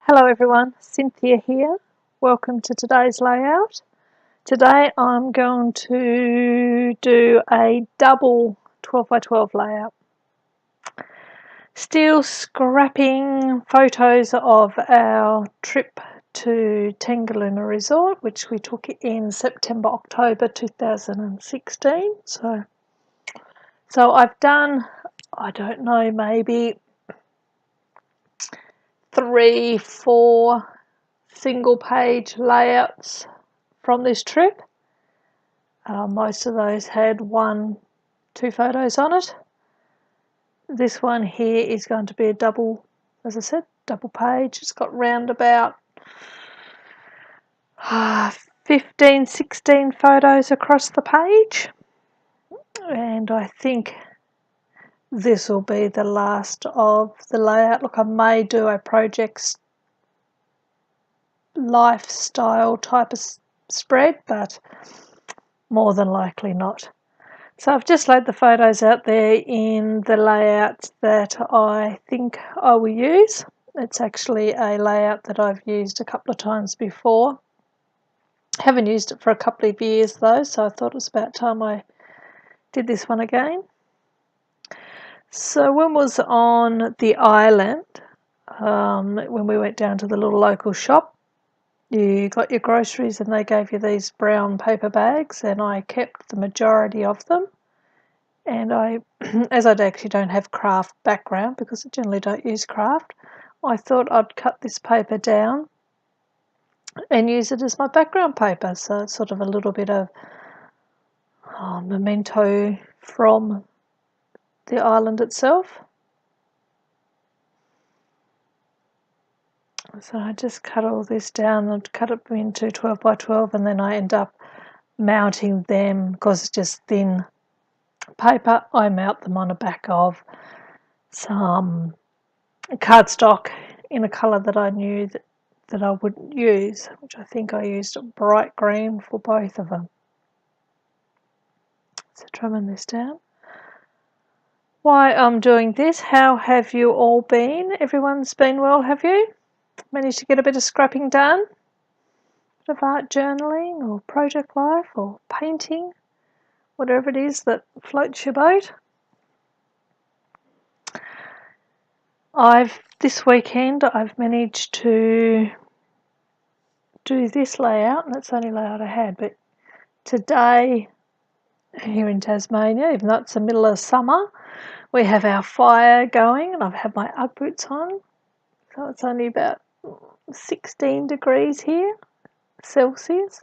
Hello everyone, Cynthia here. Welcome to today's layout. Today I'm going to do a double 12 by 12 layout. Still scrapping photos of our trip to Tangalooma Resort, which we took in September, October 2016. So I've done, I don't know, maybe 3-4 single page layouts from this trip. Most of those had 1-2 photos on it. This one here is going to be a double, as I said, double page. It's got round about 15-16 photos across the page, and I think this will be the last of the layout. Look, I may do a projects lifestyle type of spread, but more than likely not. So I've just laid the photos out there in the layout that I think I will use. It's actually a layout that I've used a couple of times before. Haven't used it for a couple of years though, so I thought it was about time I did this one again. So when I was on the island, when we went down to the little local shop, you got your groceries and they gave you these brown paper bags, and I kept the majority of them. And as I actually don't have craft background, because I generally don't use craft, I thought I'd cut this paper down and use it as my background paper. So it's sort of a little bit of memento from the island itself. So I just cut all this down and cut it into 12 by 12, and then I end up mounting them, because it's just thin paper. I mount them on the back of some cardstock in a colour that I knew that I wouldn't use, which I think I used a bright green for both of them. So trimming this down. Why I'm doing this, how have you all been? Everyone's been well, have you? Managed to get a bit of scrapping done? A bit of art journaling or project life or painting? Whatever it is that floats your boat. This weekend I've managed to do this layout, and that's the only layout I had, but today here in Tasmania, even though it's the middle of summer, we have our fire going, and I've had my Ugg boots on, so it's only about 16 degrees here, Celsius,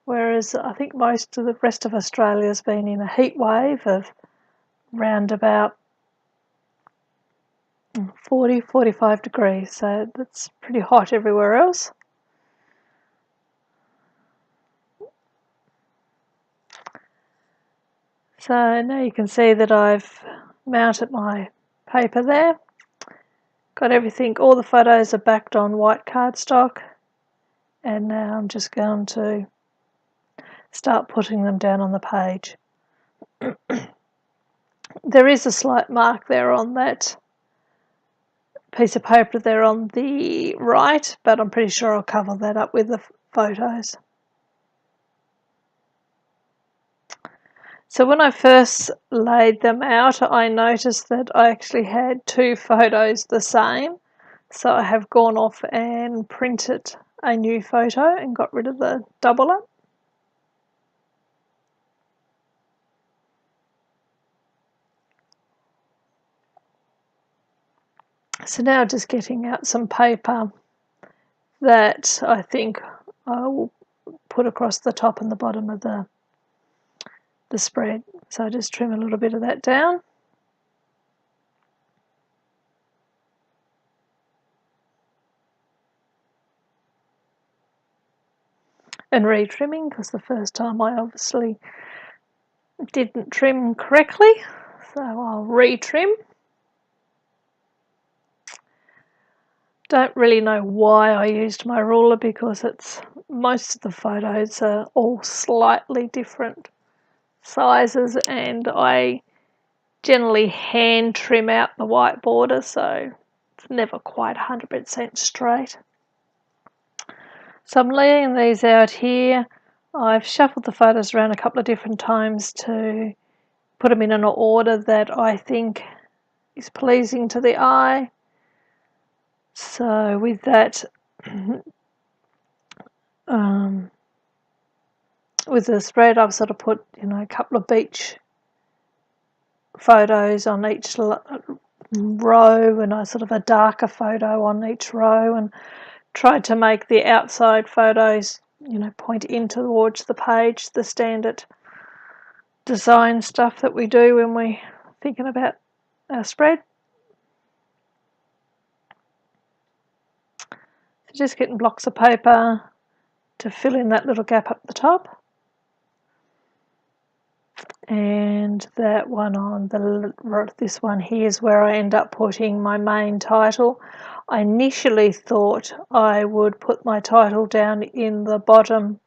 whereas I think most of the rest of Australia has been in a heat wave of round about 40-45 degrees, so that's pretty hot everywhere else. So now you can see that I've mounted my paper there. Got everything, all the photos are backed on white cardstock, and now I'm just going to start putting them down on the page. There is a slight mark there on that piece of paper there on the right, but I'm pretty sure I'll cover that up with the photos. So when I first laid them out, I noticed that I actually had 2 photos the same. So I have gone off and printed a new photo and got rid of the double up. So now just getting out some paper that I think I will put across the top and the bottom of the spread. So I just trim a little bit of that down. And re-trimming, because the first time I obviously didn't trim correctly, so I'll re-trim. Don't really know why I used my ruler, because most of the photos are all slightly different sizes, and I generally hand trim out the white border, so never quite 100% straight. So I'm laying these out here. I've shuffled the photos around a couple of different times to put them in an order that I think is pleasing to the eye. So with that, with the spread, I've sort of put, a couple of beach photos on each row, and a sort of a darker photo on each row, and tried to make the outside photos, point in towards the page, the standard design stuff that we do when we're thinking about our spread. So just getting blocks of paper to fill in that little gap up the top. And that one on this one here is where I end up putting my main title. I initially thought I would put my title down in the bottom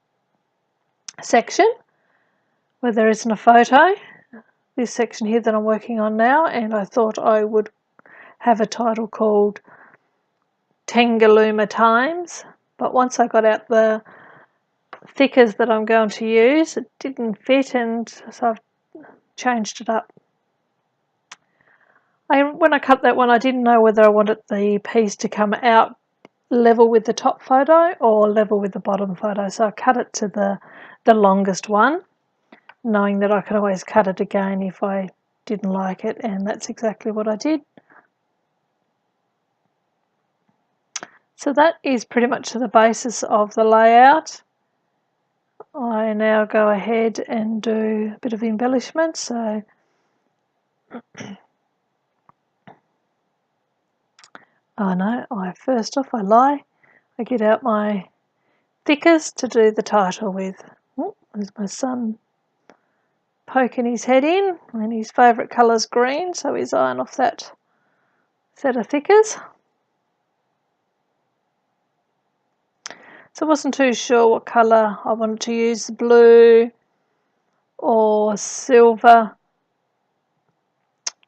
section where there isn't a photo, this section here that I'm working on now, and I thought I would have a title called Tangalooma Times, but once I got out the thickers that I'm going to use, it didn't fit, and so I've changed it up. When I cut that one, I didn't know whether I wanted the piece to come out level with the top photo or level with the bottom photo, so I cut it to the longest one, knowing that I could always cut it again if I didn't like it, and that's exactly what I did. So that is pretty much the basis of the layout. I now go ahead and do a bit of embellishment. So first off I lie. I get out my thickers to do the title with. Oh, there's my son poking his head in, and his favourite colour's green, so he's eyeing off that set of thickers. So I wasn't too sure what colour I wanted to use, blue or silver,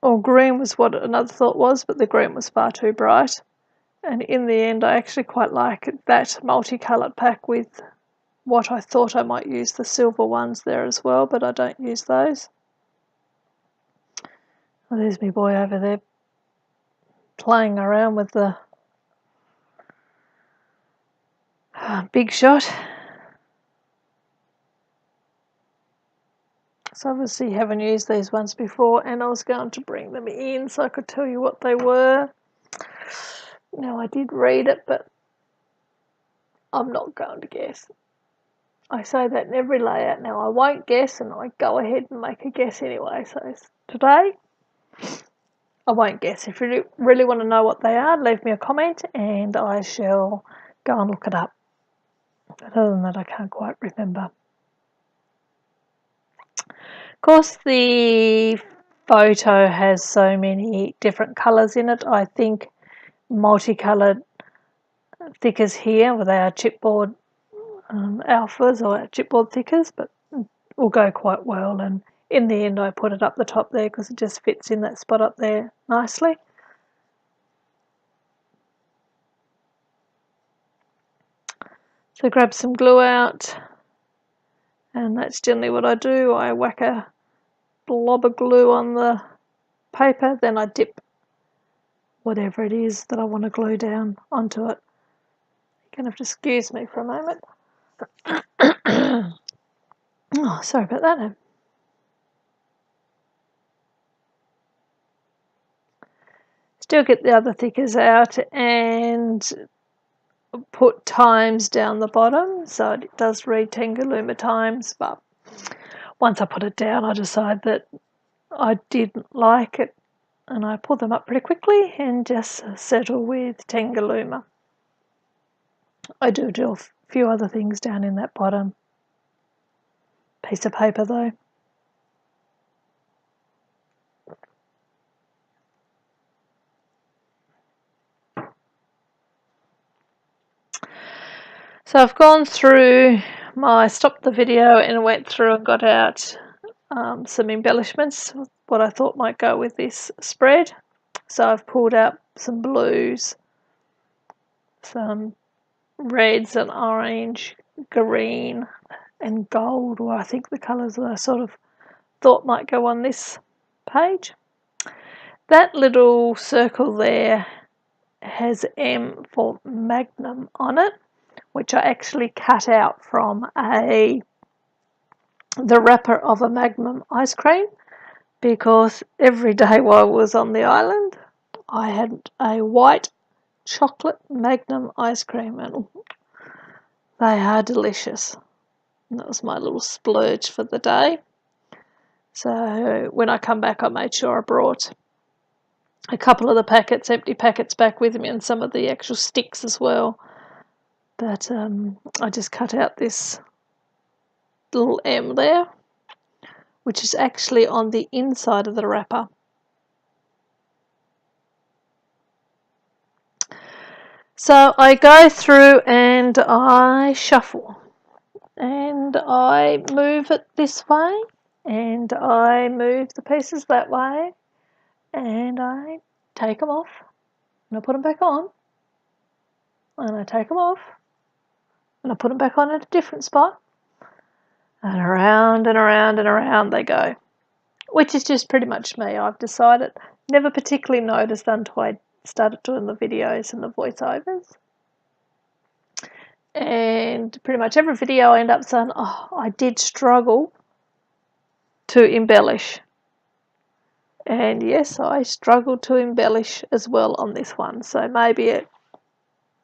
or green was what another thought was, but the green was far too bright. And in the end I actually quite like that multicoloured pack with what I thought I might use the silver ones there as well, but I don't use those. Oh, there's my boy over there playing around with the Big Shot. So obviously haven't used these ones before, and I was going to bring them in so I could tell you what they were. Now I did read it, but I'm not going to guess. I say that in every layout now. I won't guess, and I go ahead and make a guess anyway. So today I won't guess. If you really want to know what they are, leave me a comment and I shall go and look it up. But other than that, I can't quite remember. Of course, the photo has so many different colours in it. I think multicoloured thickers here, where they are chipboard alphas or chipboard thickers, but will go quite well. And in the end, I put it up the top there because it just fits in that spot up there nicely. So grab some glue out, and that's generally what I do. I whack a blob of glue on the paper, then I dip whatever it is that I want to glue down onto it. You're going to have to excuse me for a moment. Oh, sorry about that. Still get the other thickers out and put times down the bottom, so it does read Tangalooma Times, but once I put it down I decided that I didn't like it, and I pull them up pretty quickly and just settle with Tangalooma. I do a few other things down in that bottom piece of paper though. So I've gone through stopped the video and went through and got out some embellishments, what I thought might go with this spread. So I've pulled out some blues, some reds and orange, green and gold were I think the colours that I sort of thought might go on this page. That little circle there has M for Magnum on it, which I actually cut out from the wrapper of a Magnum ice cream, because every day while I was on the island I had a white chocolate Magnum ice cream, and they are delicious. And that was my little splurge for the day. So when I come back, I made sure I brought a couple of the packets, empty packets, back with me, and some of the actual sticks as well. But I just cut out this little M there, which is actually on the inside of the wrapper. So I go through and I shuffle, and I move it this way, and I move the pieces that way, and I take them off, and I put them back on, and I take them off, and I put them back on at a different spot, and around and around and around they go, which is just pretty much me. I've decided, never particularly noticed until I started doing the videos and the voiceovers. And pretty much every video I end up saying, oh, I did struggle to embellish. And yes, I struggled to embellish as well on this one. So maybe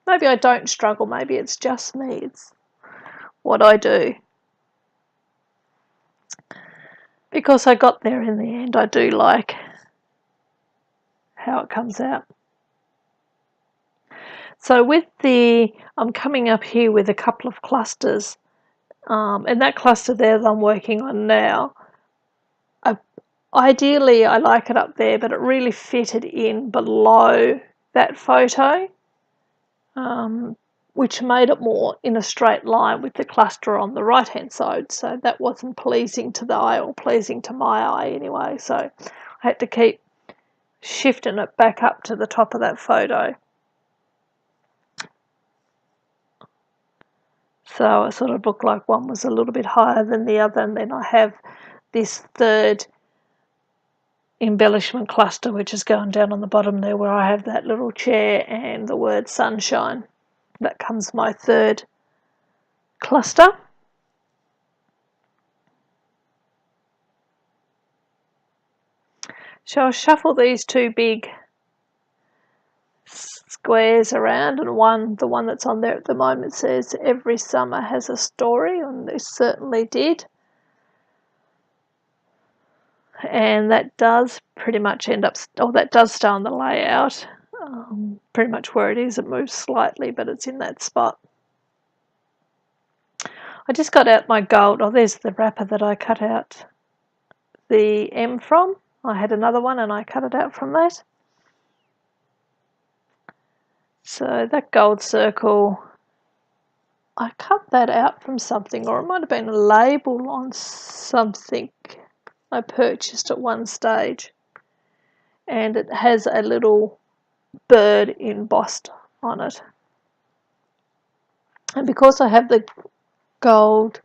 I don't struggle, maybe it's just me. It's what I do. Because I got there in the end, I do like how it comes out. So with I'm coming up here with a couple of clusters, and that cluster there that I'm working on now, ideally I like it up there, but it really fitted in below that photo, which made it more in a straight line with the cluster on the right hand side. So that wasn't pleasing to the eye, or pleasing to my eye anyway. So I had to keep shifting it back up to the top of that photo. So it sort of looked like one was a little bit higher than the other, and then I have this third embellishment cluster which is going down on the bottom there, where I have that little chair and the word sunshine. That comes my third cluster. So I'll shuffle these two big squares around, and the one that's on there at the moment says every summer has a story, and this certainly did. And that does pretty much end up, that does stay on the layout, pretty much where it is. It moves slightly, but it's in that spot. I just got out my gold. Oh, there's the wrapper that I cut out the M from. I had another one and I cut it out from that. So that gold circle, I cut that out from something, or it might have been a label on something I purchased at one stage, and it has a little bird embossed on it. And because I have the gold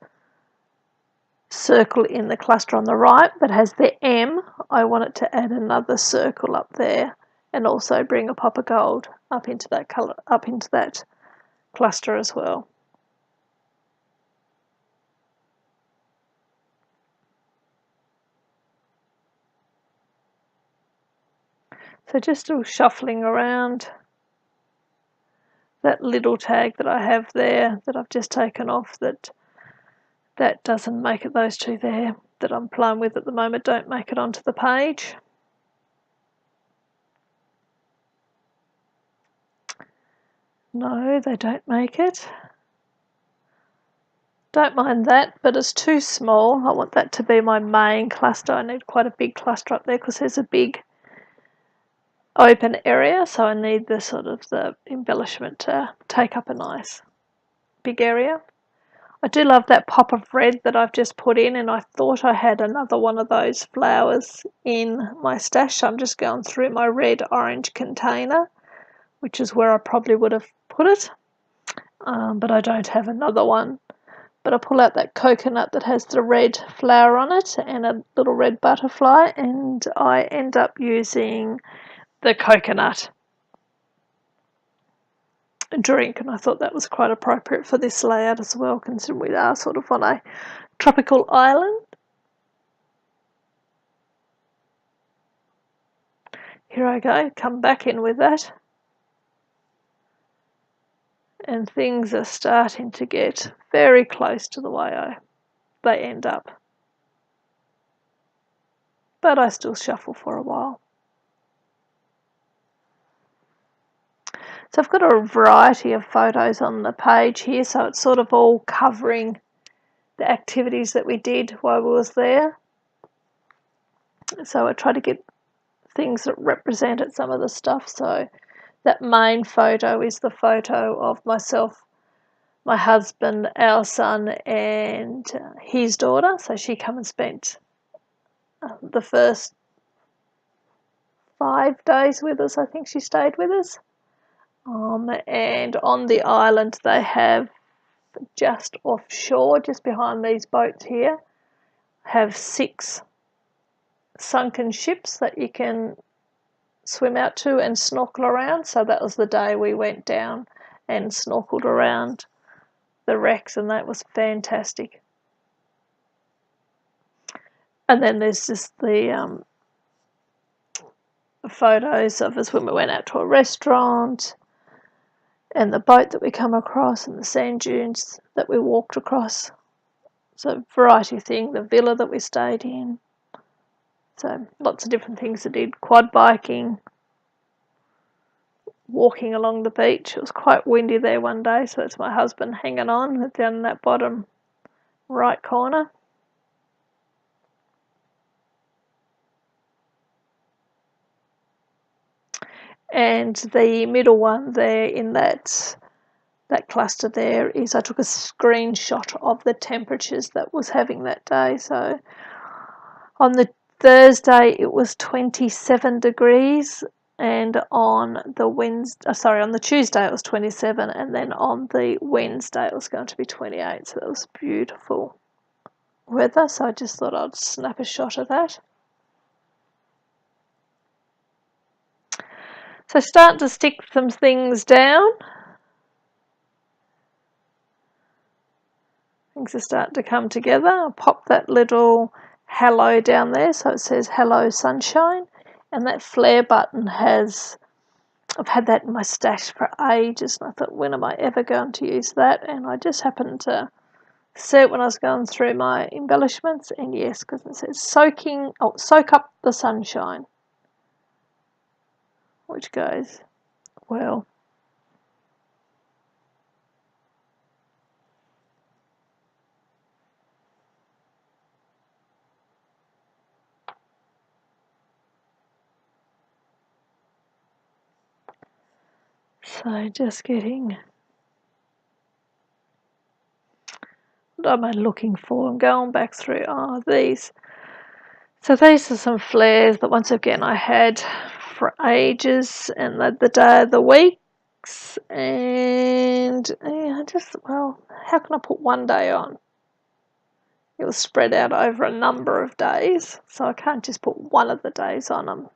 circle in the cluster on the right that has the M, I wanted to add another circle up there, and also bring a pop of gold up into that color, up into that cluster as well. So just still shuffling around that little tag that I have there that I've just taken off, that doesn't make it, those two there that I'm playing with at the moment don't make it onto the page. No, they don't make it. Don't mind that, but it's too small. I want that to be my main cluster. I need quite a big cluster up there because there's a big open area, so I need the sort of the embellishment to take up a nice big area. I do love that pop of red that I've just put in, and I thought I had another one of those flowers in my stash. So I'm just going through my red-orange container, which is where I probably would have put it, but I don't have another one. But I pull out that coconut that has the red flower on it and a little red butterfly, and I end up using the coconut drink, and I thought that was quite appropriate for this layout as well, considering we are sort of on a tropical island. Here I go, come back in with that, and things are starting to get very close to the way they end up, but I still shuffle for a while. So I've got a variety of photos on the page here, so it's sort of all covering the activities that we did while we was there. So I try to get things that represented some of the stuff. So that main photo is the photo of myself, my husband, our son, and his daughter. So she came and spent the first 5 days with us. I think she stayed with us. And on the island they have, just offshore, just behind these boats here, have 6 sunken ships that you can swim out to and snorkel around. So that was the day we went down and snorkeled around the wrecks, and that was fantastic. And then there's just the photos of us when we went out to a restaurant, and the boat that we come across, and the sand dunes that we walked across. So variety thing, the villa that we stayed in. So lots of different things I did. Quad biking, walking along the beach. It was quite windy there one day, so it's my husband hanging on down in that bottom right corner. And the middle one there in that cluster there is, I took a screenshot of the temperatures that was having that day. So on the Thursday it was 27 degrees, and on the Tuesday it was 27, and then on the Wednesday it was going to be 28. So that was beautiful weather. So I just thought I'd snap a shot of that. So starting to stick some things down. Things are starting to come together. I'll pop that little hello down there, so it says hello sunshine, and that flare button I've had that in my stash for ages, and I thought, when am I ever going to use that? And I just happened to see it when I was going through my embellishments, and yes, because it says soak up the sunshine, which goes well. So just getting, what am I looking for? I'm going back through these. So these are some flares that once again I had for ages, and the day of the weeks, and yeah, how can I put one day on? It was spread out over a number of days, so I can't just put one of the days on them.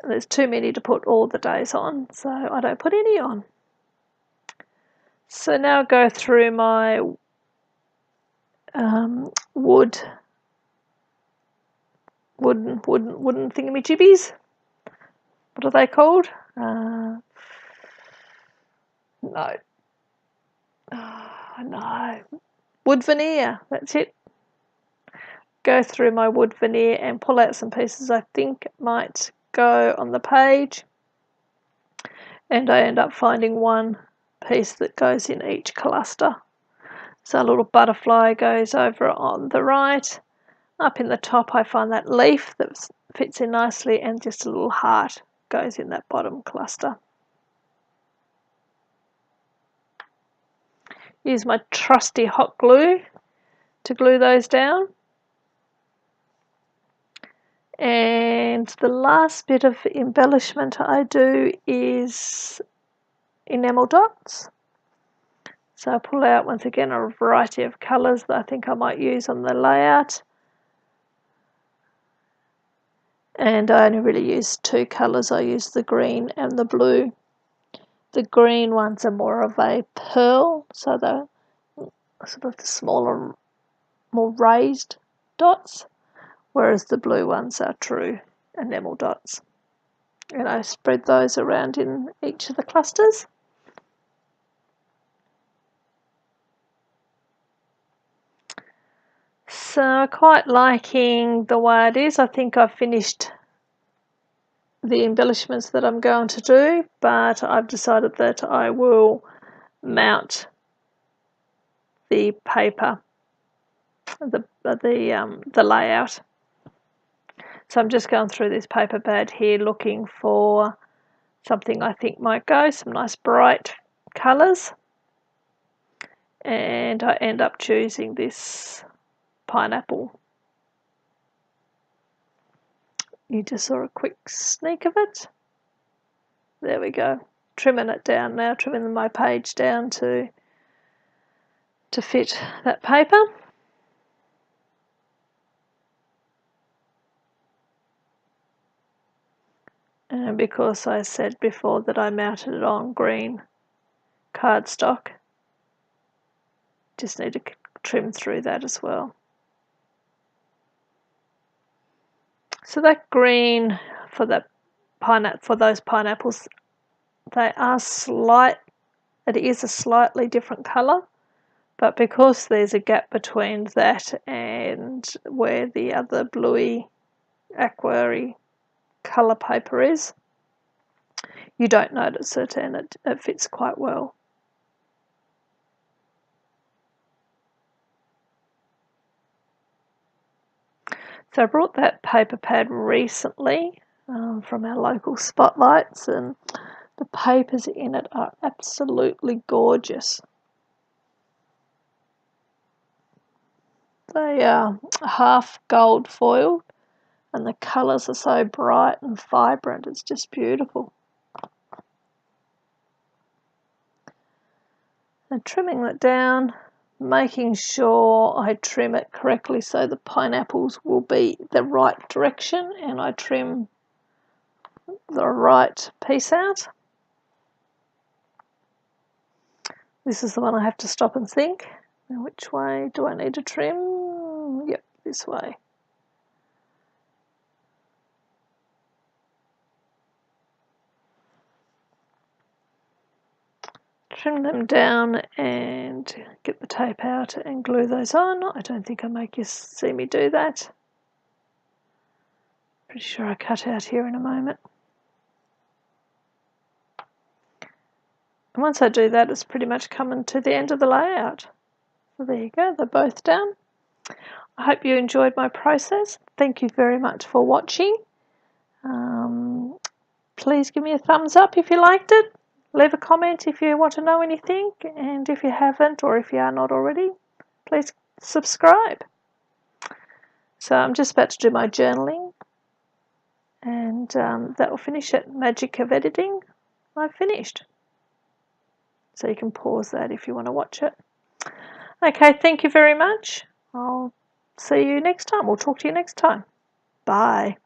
There's too many to put all the days on, so I don't put any on. So now I go through my wooden thingamajibbies. What are they called? No. No. Wood veneer, that's it. Go through my wood veneer and pull out some pieces I think might go on the page. And I end up finding one piece that goes in each cluster. So a little butterfly goes over on the right. Up in the top I find that leaf that fits in nicely, and just a little heart goes in that bottom cluster. use my trusty hot glue to glue those down. And the last bit of embellishment I do is enamel dots. So I pull out once again a variety of colours that I think I might use on the layout. And I only really use two colours. I use the green and the blue. The green ones are more of a pearl, so they're sort of the smaller, more raised dots, whereas the blue ones are true enamel dots. And I spread those around in each of the clusters. So quite liking the way it is. I think I've finished the embellishments that I'm going to do, but I've decided that I will mount the paper, the layout. So I'm just going through this paper pad here looking for something I think might go, some nice bright colours, and I end up choosing this pineapple. You just saw a quick sneak of it. There we go. Trimming it down now, trimming my page down to fit that paper. And because I said before that I mounted it on green cardstock, just need to trim through that as well. So that green for those pineapples, they are it is a slightly different colour, but because there's a gap between that and where the other bluey aqua-y colour paper is, you don't notice it, and it fits quite well. So I brought that paper pad recently from our local Spotlights, and the papers in it are absolutely gorgeous. They are half gold foiled, and the colours are so bright and vibrant, it's just beautiful. And trimming that down, making sure I trim it correctly so the pineapples will be the right direction and I trim the right piece out. This is the one I have to stop and think. Now, which way do I need to trim? Yep, this way. Trim them down and get the tape out and glue those on. I don't think I'll make you see me do that. Pretty sure I cut out here in a moment. And once I do that, it's pretty much coming to the end of the layout. So there you go, they're both done. I hope you enjoyed my process. Thank you very much for watching. Please give me a thumbs up if you liked it. Leave a comment if you want to know anything, and if you haven't, or if you are not already, please subscribe. So I'm just about to do my journaling, and that will finish it. Magic of editing, I've finished. So you can pause that if you want to watch it. Okay, thank you very much. I'll see you next time. We'll talk to you next time. Bye.